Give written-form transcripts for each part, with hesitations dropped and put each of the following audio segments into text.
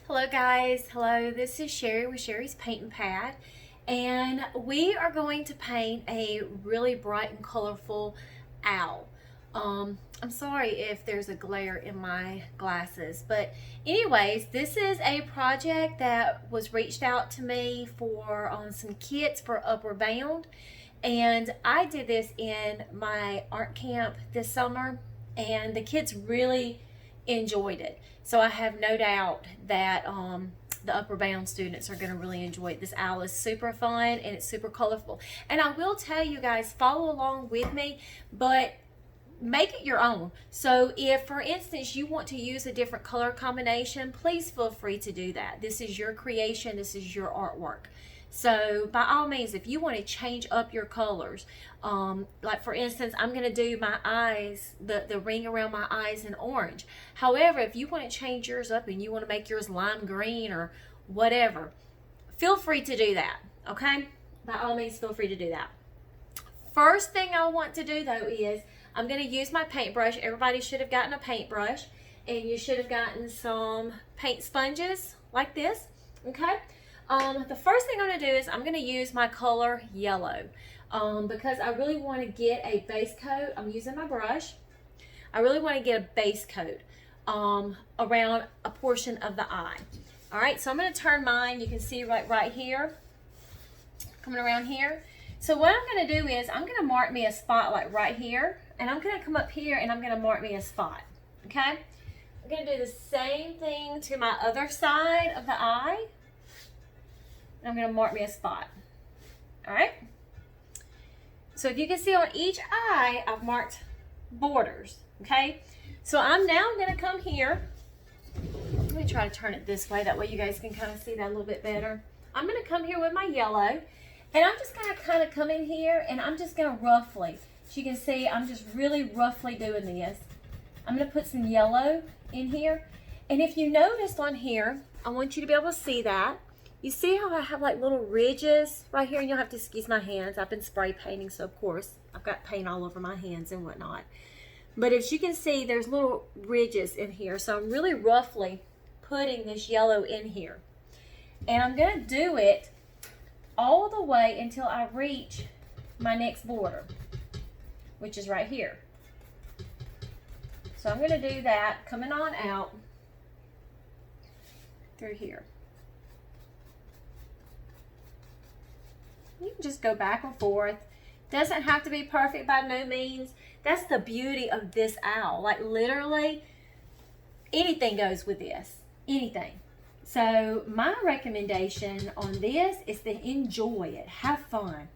Hello guys, hello, this is Sherry with Sherry's Paint and Pad, and we are going to paint a really bright and colorful owl. I'm sorry if there's a glare in my glasses, but anyways, this is a project that was reached out to me for some kits for Upward Bound, and I did this in my art camp this summer, and the kids really enjoyed it. So I have no doubt that the Upward Bound students are going to really enjoy it. This owl is super fun and it's super colorful. And I will tell you guys, follow along with me, but make it your own. So if, for instance, you want to use a different color combination, please feel free to do that. This is your creation. This is your artwork. So by all means, if you want to change up your colors, like for instance, I'm going to do my eyes, the ring around my eyes in orange. However, if you want to change yours up and you want to make yours lime green or whatever, feel free to do that, okay? By all means, feel free to do that. First thing I want to do though is I'm going to use my paintbrush. Everybody should have gotten a paintbrush, and you should have gotten some paint sponges like this, okay? The first thing I'm going to do is I'm going to use my color yellow because I really want to get a base coat. I'm using my brush. I really want to get a base coat around a portion of the eye. All right, so I'm going to turn mine. You can see right here, coming around here. So what I'm going to do is I'm going to mark me a spot like right here, and I'm going to come up here and I'm going to mark me a spot, okay? I'm going to do the same thing to my other side of the eye. I'm going to mark me a spot. All right. So if you can see on each eye, I've marked borders. Okay. So I'm now going to come here. Let me try to turn it this way. That way you guys can kind of see that a little bit better. I'm going to come here with my yellow, and I'm just going to kind of come in here, and I'm just going to roughly, as you can see, I'm just really roughly doing this. I'm going to put some yellow in here. And if you noticed on here, I want you to be able to see that. You see how I have like little ridges right here, and you'll have to excuse my hands. I've been spray painting, so of course I've got paint all over my hands and whatnot. But as you can see, there's little ridges in here. So I'm really roughly putting this yellow in here. And I'm going to do it all the way until I reach my next border, which is right here. So I'm going to do that coming on out through here. You can just go back and forth. Doesn't have to be perfect by no means. That's the beauty of this owl. Like literally anything goes with this. Anything. So my recommendation on this is to enjoy it. Have fun.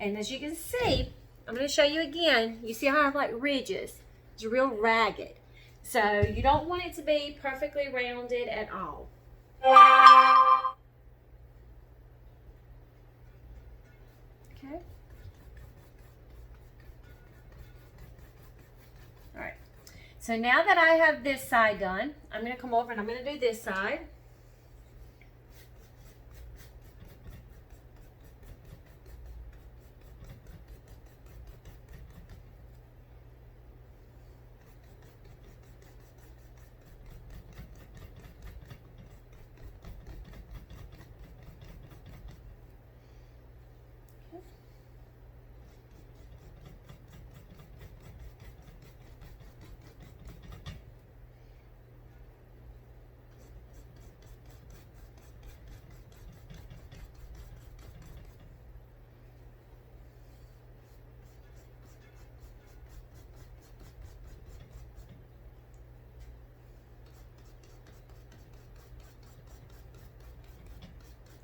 And as you can see, I'm going to show you again. You see how I have like ridges? It's real ragged. So you don't want it to be perfectly rounded at all. Okay. All right. So now that I have this side done, I'm going to come over and I'm going to do this side.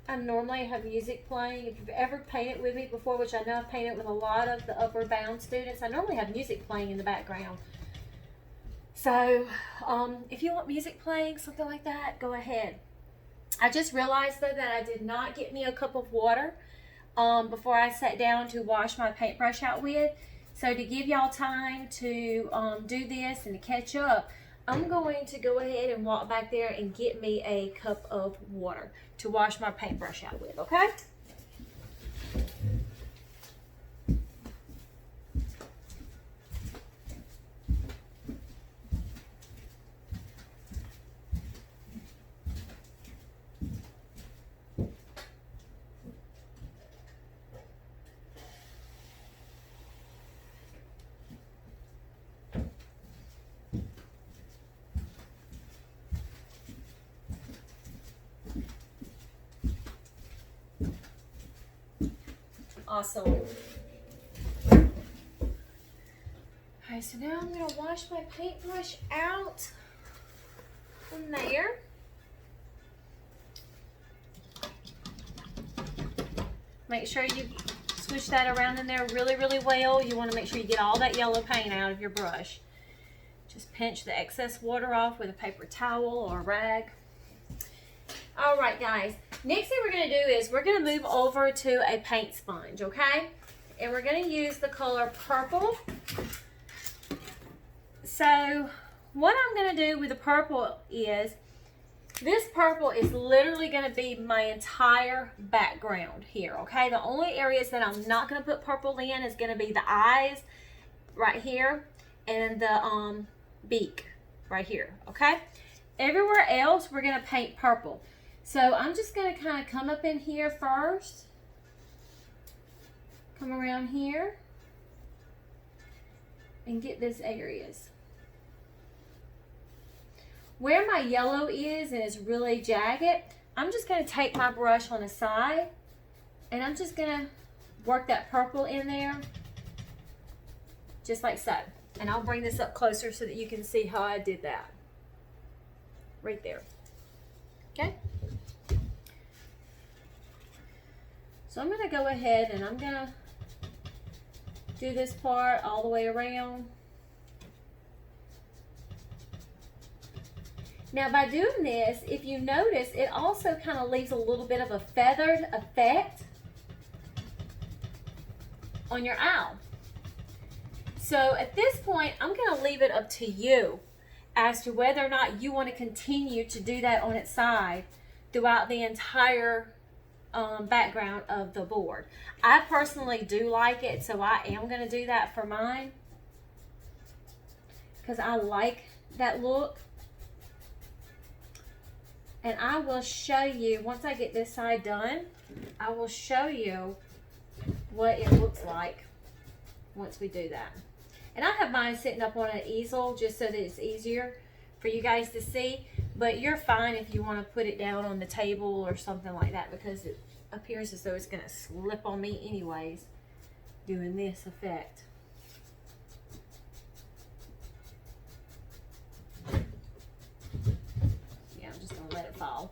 I normally have music playing. If you've ever painted with me before, which I know I've painted with a lot of the Upward Bound students, I normally have music playing in the background. So if you want music playing, something like that, go ahead. I just realized though that I did not get me a cup of water before I sat down to wash my paintbrush out with. So to give y'all time to do this and to catch up, I'm going to go ahead and walk back there and get me a cup of water to wash my paintbrush out with, okay? Awesome. Okay, so now I'm gonna wash my paintbrush out from there. Make sure you switch that around in there really, really well. You want to make sure you get all that yellow paint out of your brush. Just pinch the excess water off with a paper towel or a rag. All right, guys. Next thing we're going to do is we're going to move over to a paint sponge, okay? And we're going to use the color purple. So what I'm going to do with the purple is, this purple is literally going to be my entire background here, okay? The only areas that I'm not going to put purple in is going to be the eyes right here and the beak right here, okay? Everywhere else, we're going to paint purple. So I'm just going to kind of come up in here first. Come around here and get those areas. Where my yellow is and is really jagged, I'm just going to take my brush on the side and I'm just going to work that purple in there just like so. And I'll bring this up closer so that you can see how I did that. Right there. Okay? So I'm going to go ahead and I'm going to do this part all the way around. Now by doing this, if you notice, it also kind of leaves a little bit of a feathered effect on your owl. So at this point, I'm going to leave it up to you as to whether or not you want to continue to do that on its side throughout the entire background of the board. I personally do like it, so I am going to do that for mine because I like that look. And I will show you, once I get this side done, I will show you what it looks like once we do that. And I have mine sitting up on an easel just so that it's easier for you guys to see. But you're fine if you want to put it down on the table or something like that because it appears as though it's going to slip on me anyways, doing this effect. Let it fall.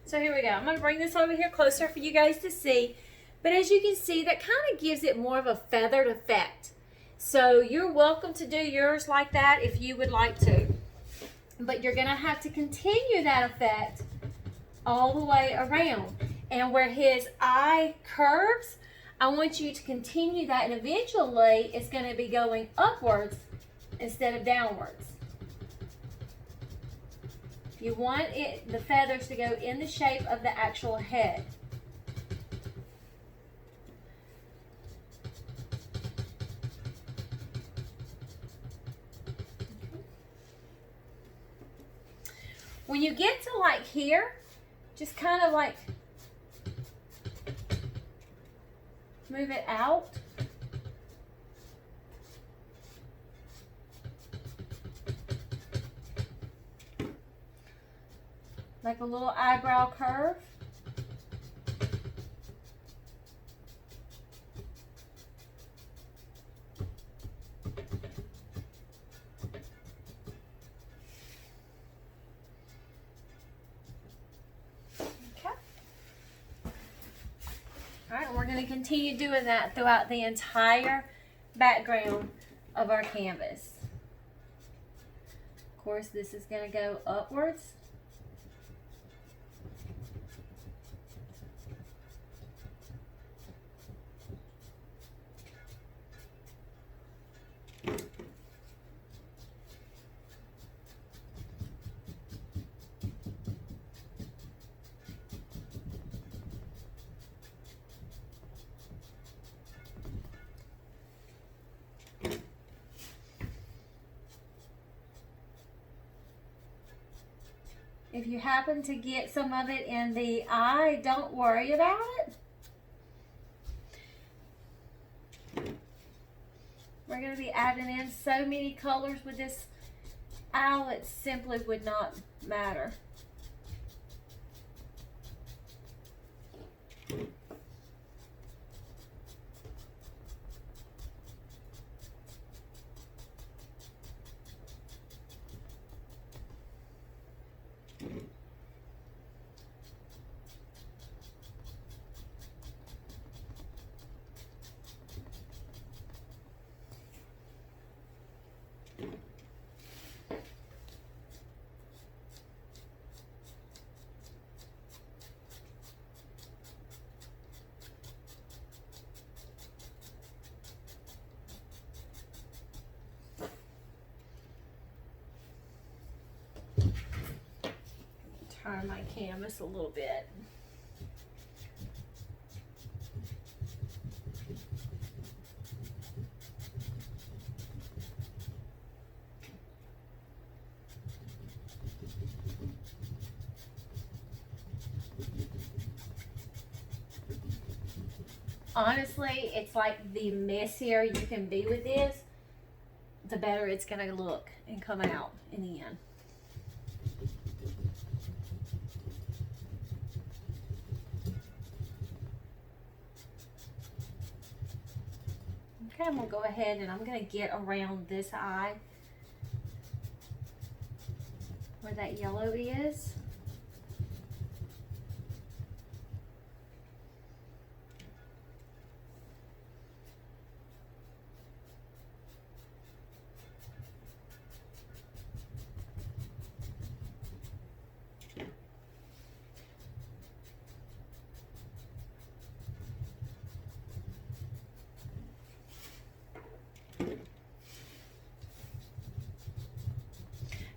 So here we go. I'm going to bring this over here closer for you guys to see. But as you can see, that kind of gives it more of a feathered effect. So you're welcome to do yours like that if you would like to. But you're going to have to continue that effect all the way around. And where his eye curves, I want you to continue that. And eventually, it's going to be going upwards instead of downwards. You want the feathers to go in the shape of the actual head. When you get to like here, just kind of like move it out. Like a little eyebrow curve. Okay. All right, we're going to continue doing that throughout the entire background of our canvas. Of course, this is going to go upwards. If you happen to get some of it in the eye, don't worry about it. We're going to be adding in so many colors with this owl, it simply would not matter. Turn my canvas a little bit. Honestly, it's like the messier you can be with this, the better it's going to look and come out in the end. Okay, I'm going to go ahead and I'm going to get around this eye where that yellow is.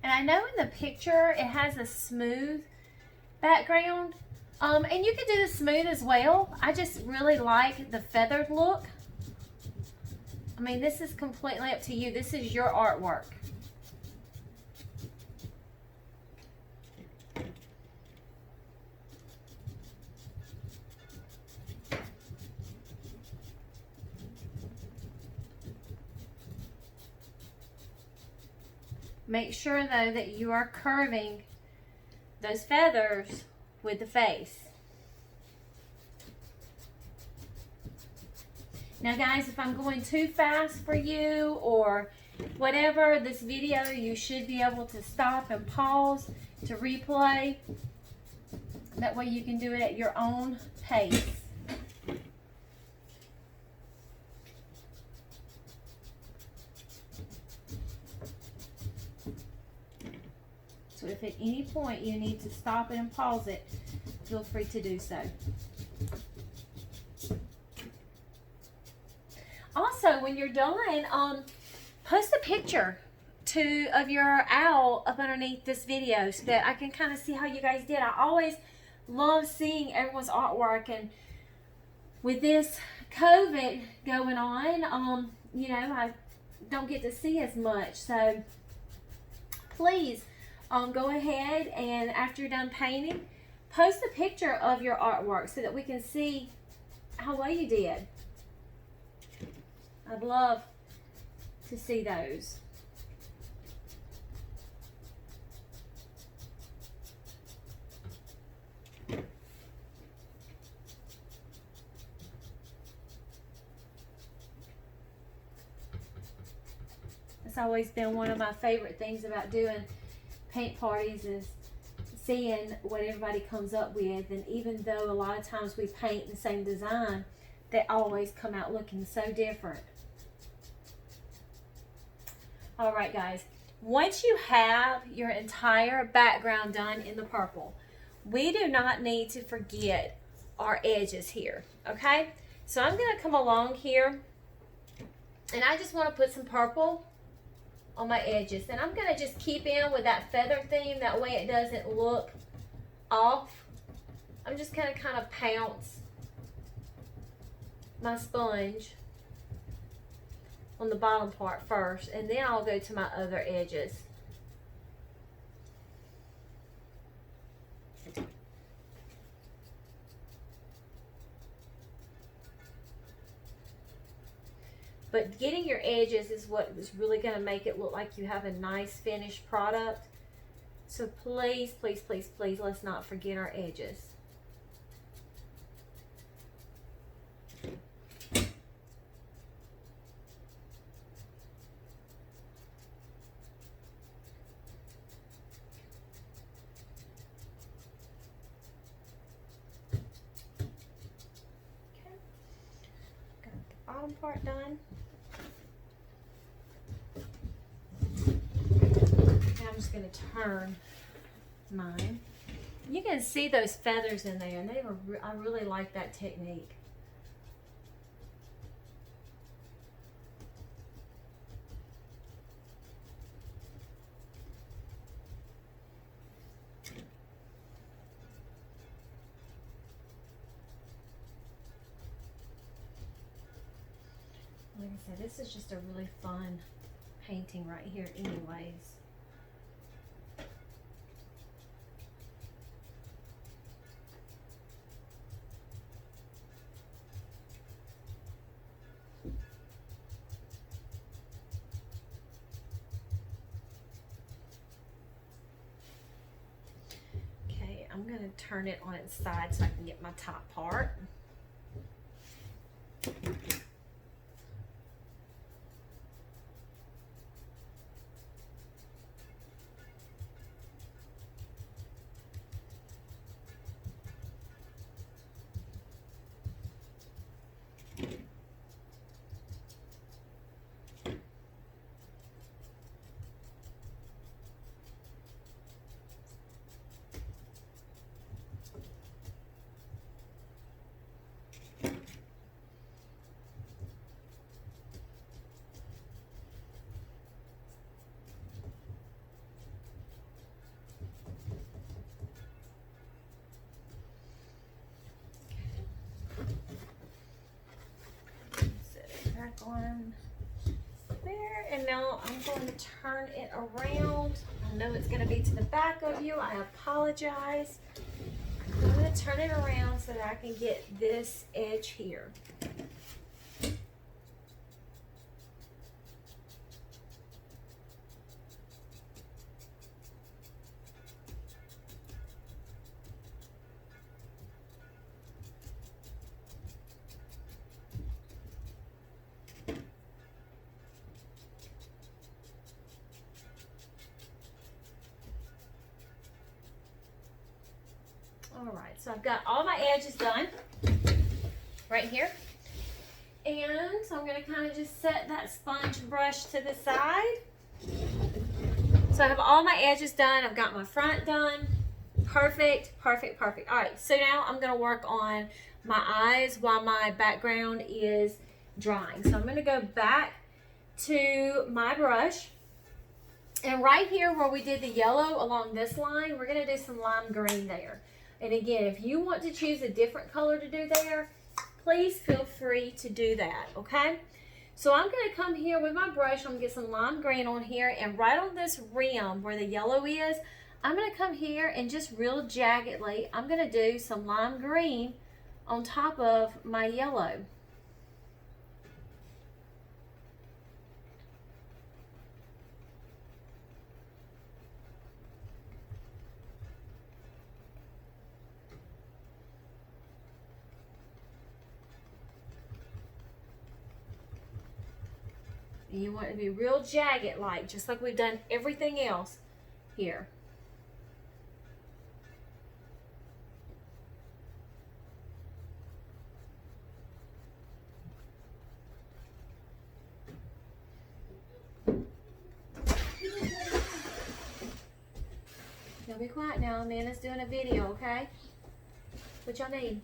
And I know in the picture it has a smooth background, and you can do the smooth as well. I just really like the feathered look. I mean, this is completely up to you. This is your artwork. Make sure though that you are curving those feathers with the face. Now guys, if I'm going too fast for you or whatever, this video, you should be able to stop and pause to replay. That way you can do it at your own pace. So if at any point you need to stop it and pause it, feel free to do so. Also, when you're done, post a picture of your owl up underneath this video so that I can kind of see how you guys did. I always love seeing everyone's artwork, and with this COVID going on, you know, I don't get to see as much. So please go ahead and after you're done painting, post a picture of your artwork so that we can see how well you did. I'd love to see those. It's always been one of my favorite things about doing paint parties is seeing what everybody comes up with. And even though a lot of times we paint the same design, they always come out looking so different. All right, guys, once you have your entire background done in the purple, we do not need to forget our edges here, okay? So I'm gonna come along here and I just wanna put some purple on my edges. And I'm gonna just keep in with that feather theme, that way it doesn't look off. I'm just gonna kind of pounce my sponge on the bottom part first, and then I'll go to my other edges. But getting your edges is what is really going to make it look like you have a nice finished product. So please, please, please, please, let's not forget our edges. Bottom part done. Now I'm just going to turn mine. You can see those feathers in there, and I really like that technique. Like I said, this is just a really fun painting right here anyways. Okay, I'm going to turn it on its side so I can get my top part. Back on there, and now I'm going to turn it around. I know it's going to be to the back of you. I apologize. I'm going to turn it around so that I can get this edge here. All right, so I've got all my edges done right here. And so I'm going to kind of just set that sponge brush to the side. So I have all my edges done. I've got my front done. Perfect, perfect, perfect. All right, so now I'm going to work on my eyes while my background is drying. So I'm going to go back to my brush. And right here where we did the yellow along this line, we're going to do some lime green there. And again, if you want to choose a different color to do there, please feel free to do that, okay? So I'm going to come here with my brush. I'm going to get some lime green on here. And right on this rim where the yellow is, I'm going to come here and just real jaggedly, I'm going to do some lime green on top of my yellow. And you want it to be real jagged like, just like we've done everything else here. Now be quiet now, Amanda's doing a video, okay? What y'all need?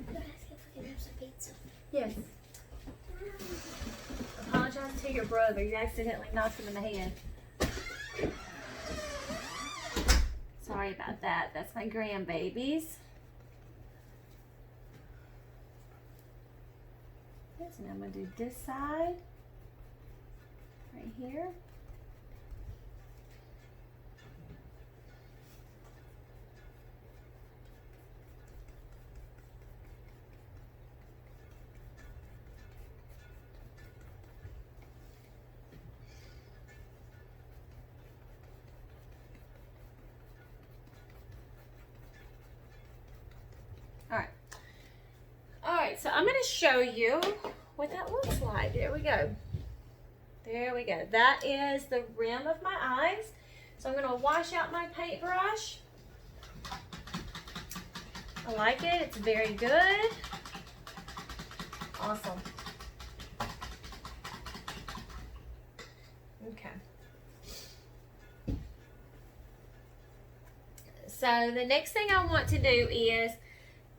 Can I ask if we can have some pizza? Yes. Apologize to your brother. You accidentally knocked him in the head. Sorry about that. That's my grandbabies. Yes, and I'm going to do this side. Right here. so I'm going to show you what that looks like. There we go. There we go. That is the rim of my eyes. So I'm going to wash out my paintbrush. I like it. It's very good. Awesome. Okay. So the next thing I want to do is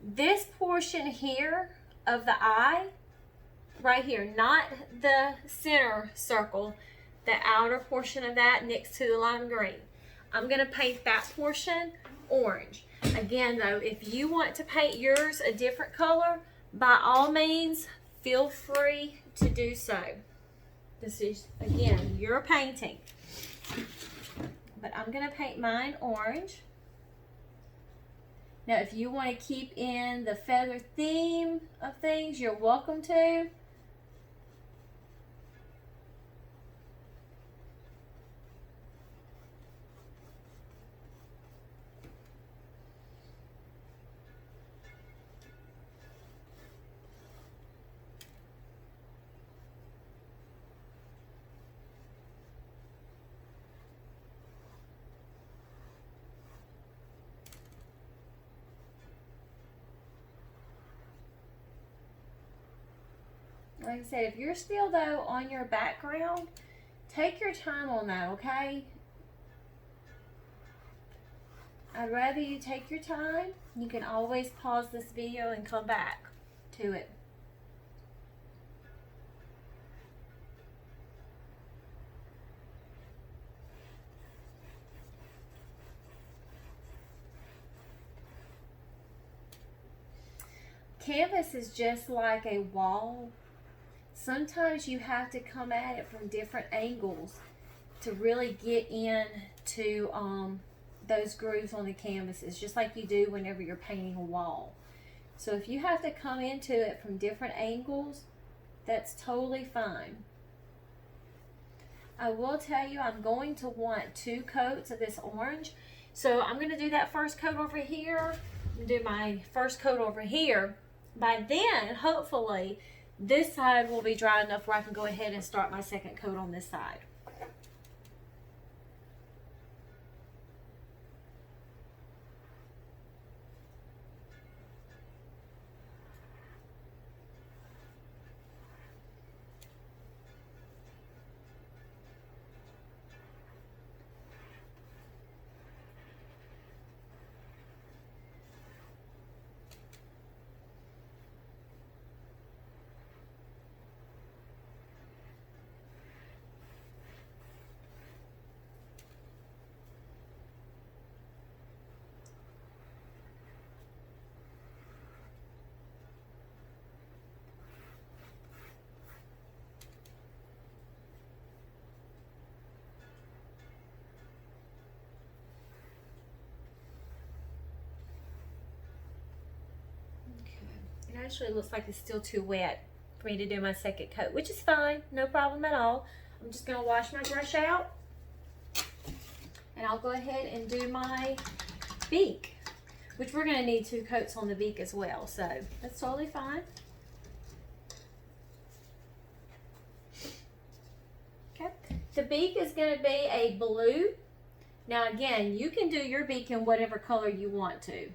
this portion here of the eye, right here, not the center circle, the outer portion of that next to the lime green. I'm going to paint that portion orange. Again though, if you want to paint yours a different color, by all means, feel free to do so. This is, again, your painting. But I'm going to paint mine orange. Now, if you want to keep in the feather theme of things, you're welcome to. Like I said, if you're still, though, on your background, take your time on that, okay? I'd rather you take your time. You can always pause this video and come back to it. Canvas is just like a wall. Sometimes you have to come at it from different angles to really get into those grooves on the canvases, just like you do whenever you're painting a wall. So if you have to come into it from different angles, that's totally fine. I will tell you, I'm going to want 2 coats of this orange. So I'm going to do that first coat over here, and do my first coat over here. By then, hopefully, this side will be dry enough where I can go ahead and start my second coat on this side. It actually looks like it's still too wet for me to do my second coat, which is fine, no problem at all. I'm just going to wash my brush out, and I'll go ahead and do my beak, which we're going to need 2 coats on the beak as well, so that's totally fine. Okay, the beak is going to be a blue. Now again, you can do your beak in whatever color you want to.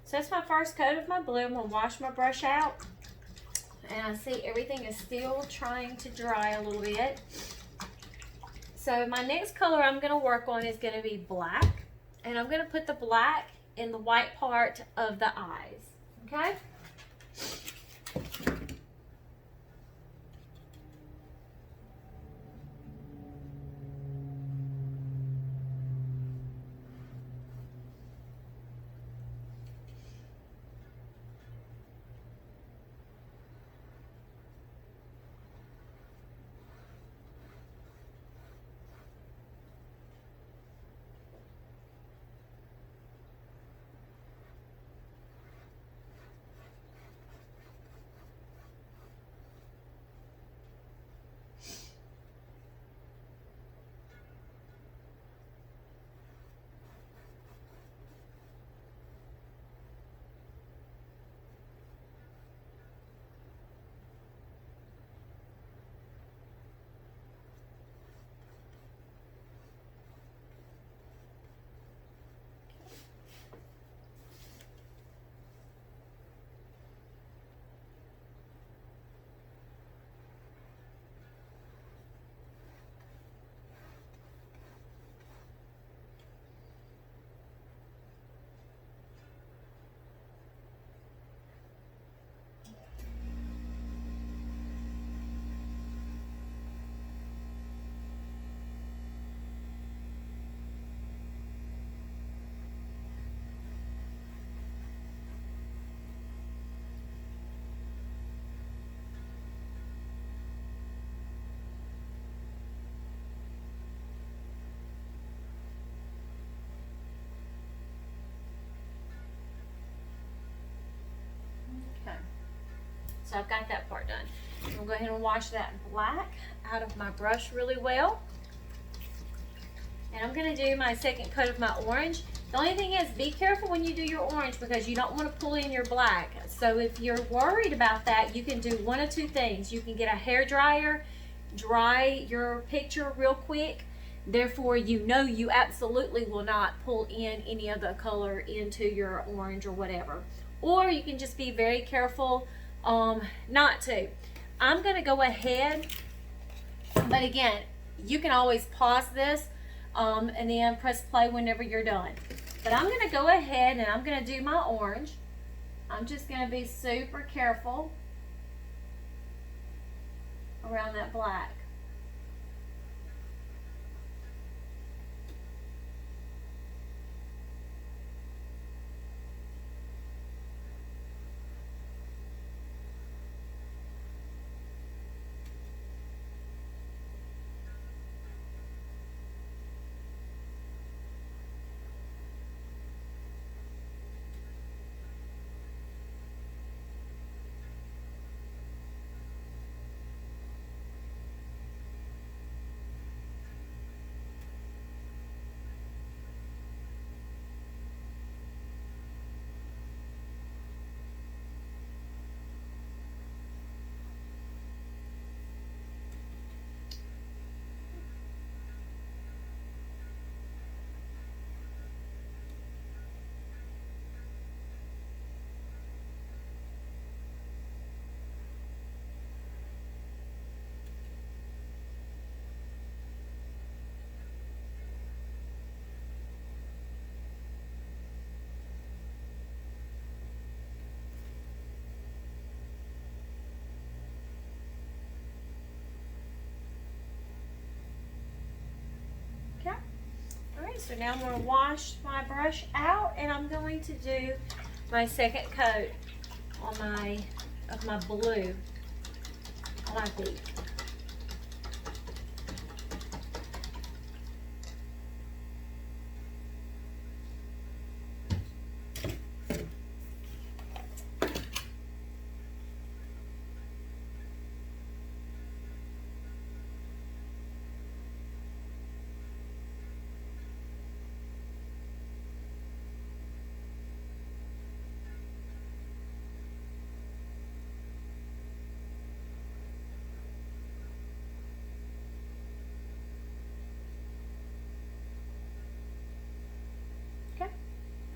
So that's my first coat of my blue. I'm going to wash my brush out. And I see everything is still trying to dry a little bit. So my next color I'm going to work on is going to be black. And I'm going to put the black in the white part of the eyes. Okay? So I've got that part done. I'm gonna go ahead and wash that black out of my brush really well. And I'm gonna do my second coat of my orange. The only thing is, be careful when you do your orange because you don't want to pull in your black. So if you're worried about that, you can do one of two things. You can get a hair dryer, dry your picture real quick. Therefore, you know you absolutely will not pull in any of the color into your orange or whatever. Or you can just be very careful not to. I'm gonna go ahead, but again, you can always pause this and then press play whenever you're done. But I'm gonna go ahead and I'm gonna do my orange. I'm just gonna be super careful around that black. Okay. All right, so now I'm going to wash my brush out and I'm going to do my second coat on my blue on my beak.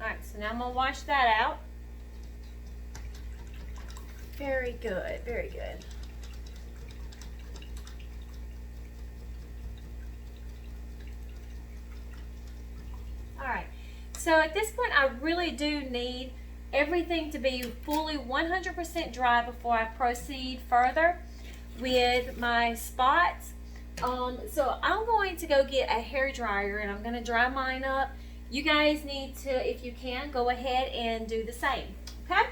Alright, so now I'm going to wash that out. Very good, very good. Alright, so at this point I really do need everything to be fully 100% dry before I proceed further with my spots. So I'm going to go get a hair dryer and I'm going to dry mine up. You guys need to, if you can, go ahead and do the same, okay?